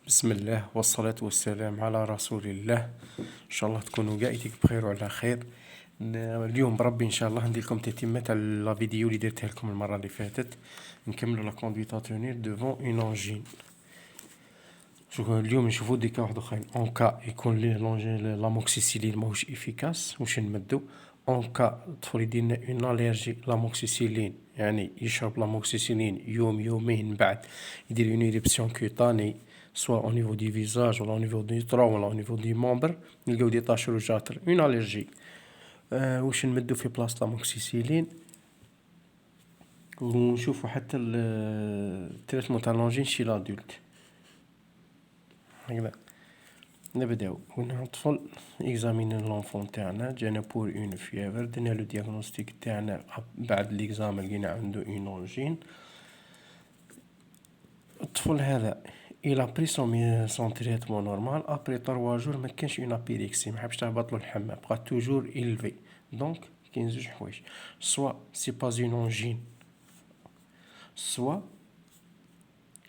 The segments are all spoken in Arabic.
بسم الله والصلاة والسلام على رسول الله. إن شاء الله تكونوا قاعدين بخير وعلى خير. اليوم بربي إن شاء الله ندير لكم تتمة على لا فيديو اللي درتها لكم المرة اللي فاتت. نكملوا لا كوندويت ا تونير دوفون اون انجين. شوفوا اليوم نشوفوا دي كا واحد اخرين. اون كا يكون ليه لونجين لاموكسيسيلين ماهوش افيكاس واش نمدو. اون كا الطفل يدير لنا اون اليرجي لاموكسيسيلين، يعني يشرب لاموكسيسيلين يوم يومين من بعد يدير اون ايريبسيون كوتاني سوا او نيفو دي فيزاج ولا او نيفو دي ترون ولا او نيفو دي مومبر، نلقاو دي طاش روجاتر اون اليرجي. واش نمدو في بلاصه لاموكسيسيلين ونشوفوا حتى التريتمون تاع لونجين شي لادولت. هكذا نبداو. قلنا الطفل اكزامين لونفون تاعنا، جانا بور اون فيفر، درنا لو دياغنوستيك تاعنا. بعد ليكزام لقينا عنده اون اونجين. الطفل هذا الى بري سون تريتمون نورمال، ابري 3 جور ما كانش اون ابيريكسي، ما حبش تهبط له الحمام، بقى توجور إلفي. دونك كاين زوج حوايج، سوا سي با اون اونجين، سوا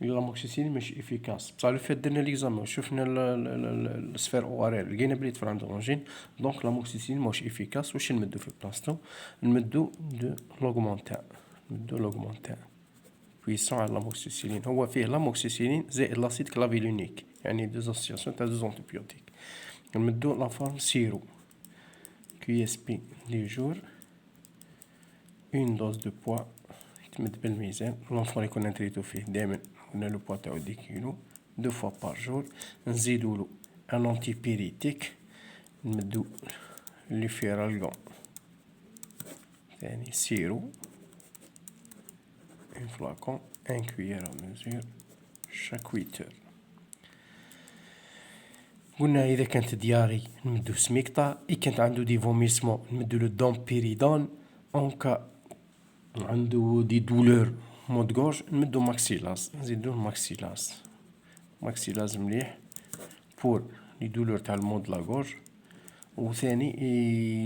لاموكسيسيلين ماشي افيكاس. بصح لو فات درنا ليكزامان وشفنا السفير او ار ال لقينا بلي طفل عنده اونجين، دونك لاموكسيسيلين ماهوش افيكاس. واش نمدو في بلاصتو؟ نمدو دو لوغمونتان، نمدو لوغمونتان بويسون على لاموكسيسيلين. هو فيه لاموكسيسيلين زائد لاسيد كلافيلونيك، يعني دوز اسوسياسيون تاع دوز انتيبيوتيك. نمدو لا فورم سيرو كي اس بي دي جور، اون دوز دو بوا يتمد بالميزان. لونفون يكون نتريتو فيه دائما، قلنا لو بوا تاعو 10 كيلو، 2 فوا بار جور. نزيدولو ان انتي بيريتيك، نمدو لي فيرالغون ثاني سيرو، un flacon, un cuillère à mesure chaque 8 heures. قلنا إذا كانت دياري نمدو سميكتا، إذا كانت عنده دي فوميسمون نمدو له دومبيريدون، أون كا عنده دي دولور مود غورج نمدو ماكسيلاز، نزيدو ماكسيلاز. ماكسيلاز مليح بور لي دولور تاع المود لا غورج، وثاني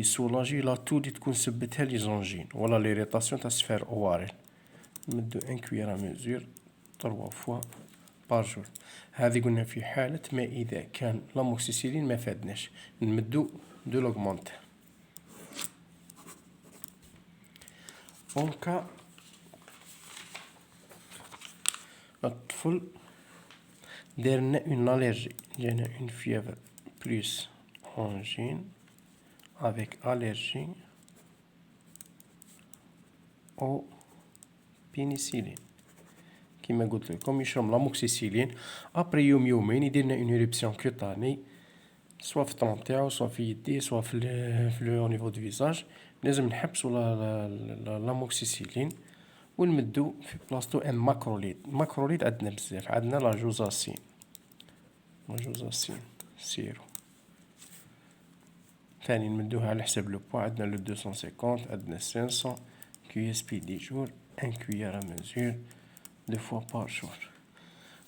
يسولاجي لا تو اللي تكون سبتها لي زونجين ولا ليريطاسيون تاع السفير اواريل. نمدو ان كويير ا ميزور 3 فوا بار جور. هذه قلنا في حالة ما إذا كان لاموكسيسيلين ما فادناش، نمدو دو لوغمونت. اونكا الطفل دارنا اون اليرجي، جانا اون فيفر بلوس اونجين افيك اليرجي او بينيسيلين. كيما قلت لكم يشرب لاموكسيسيلين ابري يوم يومين يدير لنا اون ايريبسيون كوتاني، سوا في الطرون تاعو سوا في يديه سوا في لو نيفو دو فيزاج. لازم نحبسو لاموكسيسيلين ونمدو في بلاصتو ان ماكروليد. ماكروليد عندنا بزاف، عندنا لا جوزاسين، لا جوزاسين سيرو. ثاني نمدوها على حساب لو بوا، عندنا لو 250، عندنا 500 كي اس بي دي جور، ان كويير ا ميزور 2 فوا بار جور.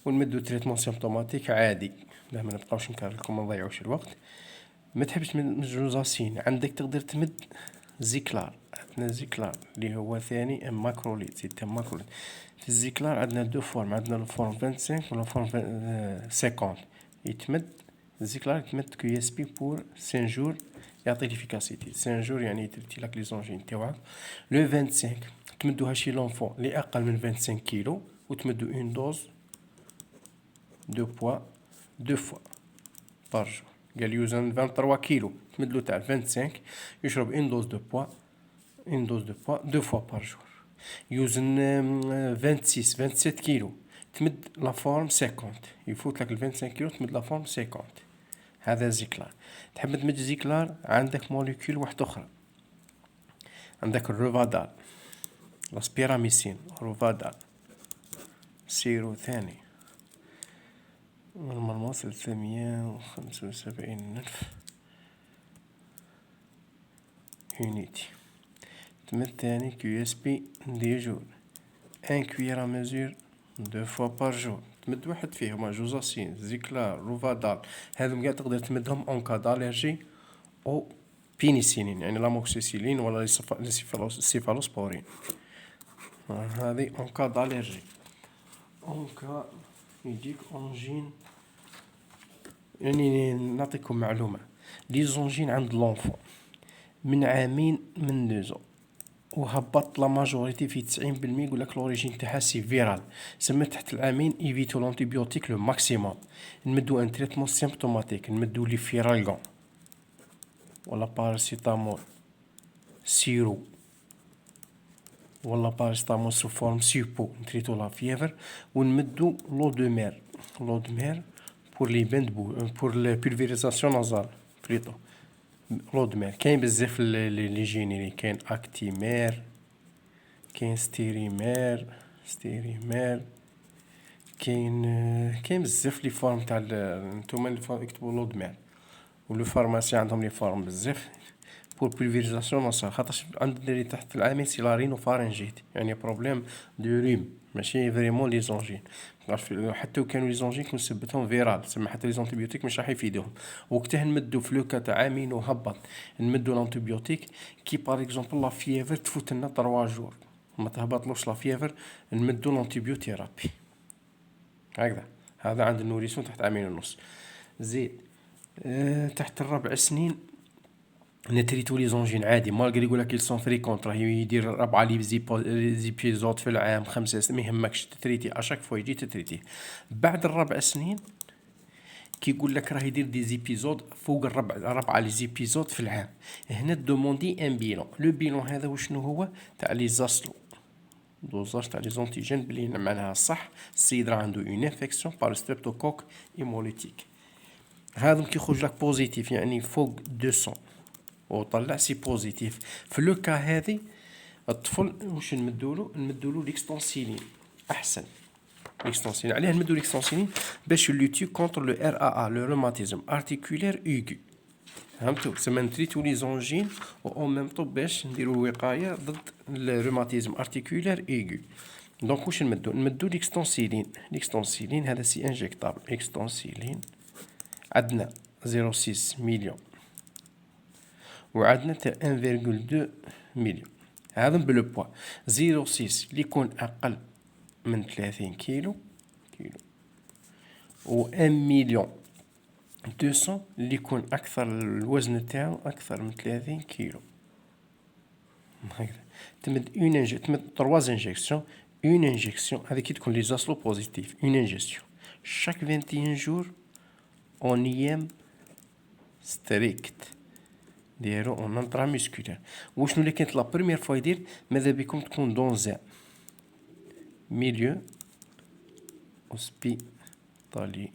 ونمدو تريتمون سيمبتوماتيك عادي، باه ما نبقاوش نكررلكم ما نضيعوش الوقت. ما تحبش تمد جوزاسين، عندك تقدر تمد زيكلار. عندنا زيكلار اللي هو ثاني ماكروليد، زيد ماكروليد. في الزيكلار عندنا دو فورم، عندنا الفورم 25 ولا فورم 50. يتمد الزيكلار يتمد كي اس بي بور 5 جور، يعطي ليفيكاسيتي 5 جور، يعني يتريتي لاك لي زونجين تاوعك. لو 25 تمدوها شي لونفون اللي اقل من 25 كيلو، وتمدو اون دوز دو بوا 2 فوا بار جور. قال يوزن 23 كيلو، تمدلو تاع 25 يشرب اون دوز دو بوا، اون دوز دو بوا 2 فوا بار جور. يوزن 26 27 كيلو، تمد لا فورم 50، يفوت لك 25 كيلو تمد لا فورم 50. هذا زيكلار. تحب تمد زيكلار، عندك موليكول واحدة أخرى، عندك الروفادال، لاسبيراميسين، روفادال سيرو ثاني، نورمالمون 375,000 يونيتي. تمد ثاني كيو اس بي دي جور، ان كويير ا ميزور 2 فوا بار جور. تمد واحد فيهم جوزاسين، زيكلار، روفادال، هذوم قاع تقدر تمدهم اون كا داليرجي او بينيسيلين، يعني لاموكسيسيلين ولا السيفالوسبورين. هذه اون كا داليرجي. اون كا يجيك اونجين يعني نعطيكم معلومة، ليزونجين عند لونفون من عامين من 2 وهبط لا ماجوريتي في 90% يقول لك لوريجين تاعها سي فيرال. سما تحت العامين ايفيتو لونتيبيوتيك لو ماكسيموم، نمدو ان تريتمون سيمبتوماتيك، نمدو لي فيرالغون ولا باراسيتامول سيرو ولا باراسيتامول سو فورم سيبو نتريتو لا فيفر، ونمدو لو دو مير، لو دو مير بور لي بين دبو بور لي بولفيريزاسيون نازال بليتو. لو دو مير كاين بزاف لي جينيري، كاين اكتيمير، كاين ستيريمير، كاين بزاف لي فورم تاع نتوما اللي يكتبوا لو دو مير، ولو فارماسي عندهم لي فورم بزاف بور بولفيريزاسيون نصر، خاطرش عند اللي تحت العامين سي لارينو فارنجيت، يعني بروبليم دو ريم ماشي فريمون لي زونجين. حتى كانوا لي زونجين كون سبتهم فيرال، سما حتى لي زونتيبيوتيك مش راح يفيدوهم. وقتها نمدو فلوكا تاع عامين وهبط، نمدو لانتيبيوتيك كي باغ اكزومبل لا فيفر تفوت لنا 3 جور ما تهبطلوش لا فيفر، نمدو لانتيبيوتيرابي هكذا. هذا عند النوريسون تحت 1.5 عام. زيد تحت 4 سنين نتريتو لي زونجين عادي، مالغري يقولك كيل سون فريكونت، راه يدير 4 لي زيبيزود في العام، 5 سنين ما يهمكش تتريتي اشاك فوا يجي تتريتي. بعد 4 سنين كي يقول لك راه يدير دي زيبيزود فوق 4 لي زيبيزود في العام، هنا دوموندي ان بيلون. لو بيلون هذا وشنو هو؟ تاع لي زاسلو دوزاج تاع لي زونتيجين بلي معناها صح السيد راه عنده اون انفيكسيون بار ستريبتوكوك هيموليتيك. هذا كي يخرج لك بوزيتيف يعني فوق 200 وطلع سي بوزيتيف، في لو كا هذه الطفل واش نمدولو ليكستونسيلين احسن. ليكستونسيلين علاه نمدو ليكستونسيلين؟ باش لوتي كونتر لو ار ا لو روماتيزم ارتيكولير ايغو، فهمتوا؟ سما نتريتو لي زونجين و او ميم طو باش نديرو وقايه ضد الروماتيزم ارتيكولير ايغو. دونك واش نمدو ليكستونسيلين. ليكستونسيلين هذا سي انجيكتابل، اكستونسيلين عندنا 0.6 مليون وعندنا تاع 1.2 مليون. هذا بلو بوا 0.6 اللي يكون اقل من 30 كيلو و 1 مليون 200 اللي يكون اكثر الوزن تاعو اكثر من 30 كيلو. هكذا تمد تمد 3 انجيكسيون، اون انجيكسيون هذه كي تكون لي زاسلو بوزيتيف، اون انجيكسيون chaque 21 jours en IM strict ديالو اون انترا ميسكولير. وشنو اللي كانت لا بروميير فوا يدير؟ ماذا بكم تكون دون ميليو اوسبيتالي،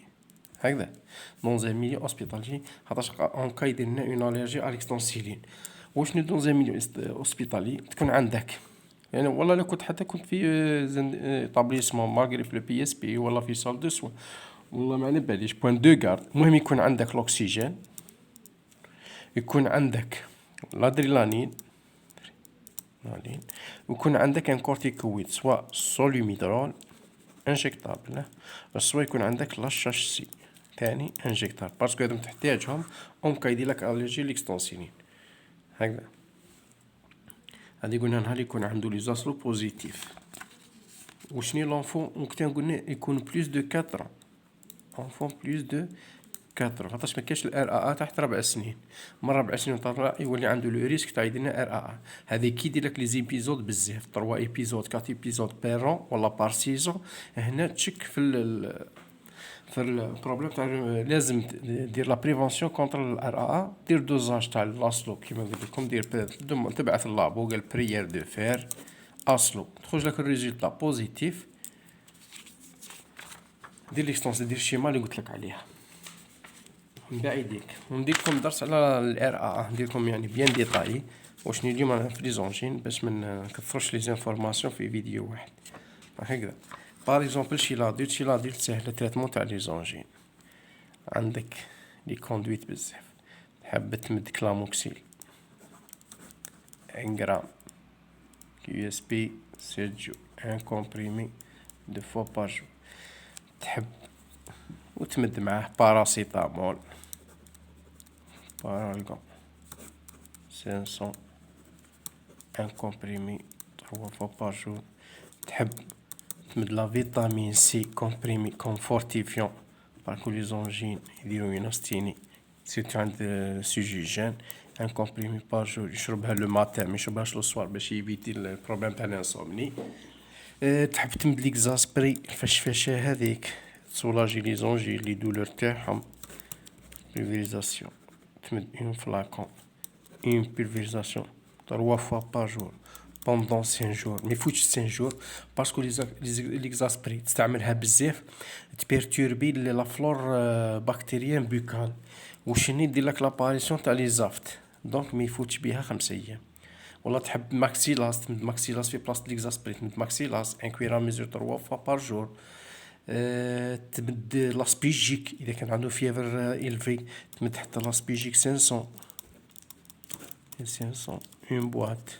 هكذا دون ميليو اوسبيتالي، خاطرش اون كا يدير لنا اون اليرجي على ليكستونسيلين. وشنو دون ميليو اوسبيتالي؟ تكون عندك يعني والله لو كنت حتى كنت في طابليسمون ماغري في البي اس بي ولا في سال دو سوان والله ما على باليش بوان دو غارد، المهم يكون عندك الاكسجين، يكون عندك الادرينالين، ويكون عندك ان كورتيكويد سواء سوليوميدرول انجيكتابل، سواء يكون عندك لاشاش سي ثاني انجيكتابل، باسكو هذوم تحتاجهم اون كا يدير لك الرجي ليكستونسيلين. هكذا هادي قلنا نهار يكون عنده لي زاسلو بوزيتيف. وشني لونفون وقتها قلنا يكون بلوس دو 4 enfant بلوس دو 4 خاطرش ما كاينش الار ا تحت 4 سنين، من 4 سنين طلع يولي عنده لو ريسك تاع يدير ار ا. هذه كي يدير لك لي زيبيزود بزاف 3 ايبيزود 4 ايبيزود بيرون ولا بار سيزون، هنا تشك في البروبليم تاع لازم دير لا بريفونسيون كونتر الار ا، دير دوزاج تاع لاسلو كيما قلت لكم، دير تبعث اللابو قال بريير دو فير اسلو، تخرج لك الريزولتا بوزيتيف، دير ليكستونس دير الشيما اللي قلت لك عليها من بعيديك. ونديركم درس على الار ا، نديركم يعني بيان ديتاي وشنو اليوم في لي زونجين باش ما نكثرش لي زانفورماسيون في فيديو واحد. هكذا باغ اكزومبل شي لادولت ساهله تريتمون تاع لي زونجين، عندك لي كوندويت بزاف، تحب تمد كلاموكسيل 1 غرام كيو اس بي 7 جور ان كومبريمي 2 فوا بار جور، تحب وتمد معاه باراسيتامول بارالغون 500 ان كومبريمي 3 فوا بار جور، تحب تمد لا فيتامين سي كومبريمي كونفورتيفيون باركو لي زونجين يديرو ينستيني سيرتو عند سيجيجان ان كومبريمي بار جور يشربها لو ماتان ما يشربهاش لو سوار باش يبيتي البروبليم تاع الانسومني. تحب تمد ليك زاسبري الفشفشه هذيك تسولاجي لي زونجي لي دولور تاعهم. pulvérisation تمد اون فلاكون اون pulvérisation 3 fois par jour pendant 5 jours. ما يفوتش 5 jours باسكو لي زاسبري تستعملها بزاف تبيرتوربي لا فلور بكتيريان بوكال وشني دير لك لاباريسيون تاع لي زافت. دونك ما يفوتش بها 5 ايام. ولا تحب ماكسيلاس تمد ماكسيلاس في بلاصه ليكزاسبري تمد ماكسيلاس ان كويرا ميزور 3 فوا بار جور. تمد لاسبيجيك اذا كان عنده فيفر إلفي تمد حتى لاسبيجيك 500 اون بواط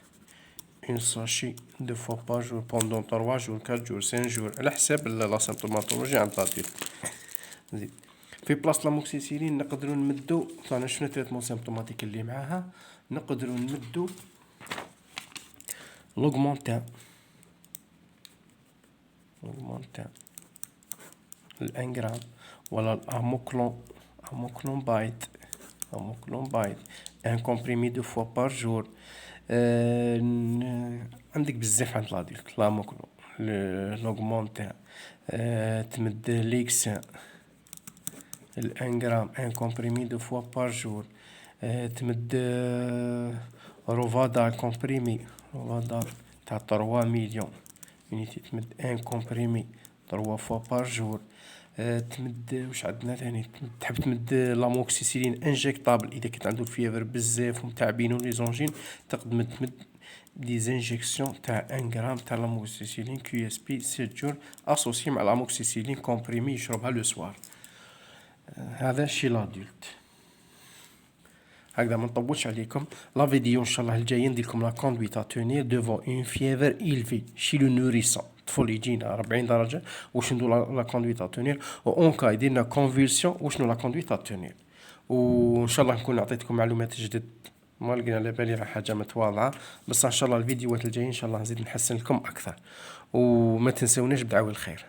اون ساشي 2 فوا بار جور بوندون 3 جور 4 جور 5 جور على حساب لا سيمبتوماتولوجي عند طبيب. زيد في بلاصه لاموكسيسيلين نقدروا نمدو طبعا شنو تريتمون سيمبتوماتيك اللي معاها نقدروا نمدو لوغمونتان الانغرام ولا الاموكلون بايت ان كومبريمي 2 فوا بار جور. عندك بزاف عند لاديلت لاموكلون لوغمونتان تمد ليكسان الانغرام ان كومبريمي 2 فوا بار جور. تمد روفادا كومبريمي روفادا تاع 3 مليون يونيتي تمد ان كومبريمي 3 فوا بار جور. تمد واش عندنا ثاني تحب تمد لاموكسيسيلين انجيكتابل اذا كنت عنده الفيفر بزاف ومتعبينو لي زونجين تقدر تمد دي زانجيكسيون تاع 1 غرام تاع لاموكسيسيلين كيو اس بي 7 جور اسوسي مع لاموكسيسيلين كومبريمي يشربها لو سوار. هذا شي لادولت. هكذا ما نطولش عليكم. لا فيديو ان شاء الله الجايه ندير لكم لا كوندويت ا تونير ديفون اون فيفر إلفي شي لو نوريسون طفل يجينا 40 درجه واش نديرو لا كوندويت ا تونير و اون كا يديرنا كونفولسيون وشنو لا كوندويت ا تونير. وان شاء الله نكون عطيتكم معلومات جدد ما لقينا على بالي راه حاجه متواضعه بس ان شاء الله الفيديوهات الجايه ان شاء الله نزيد نحسن لكم اكثر. وما تنسوناش بدعوة الخير.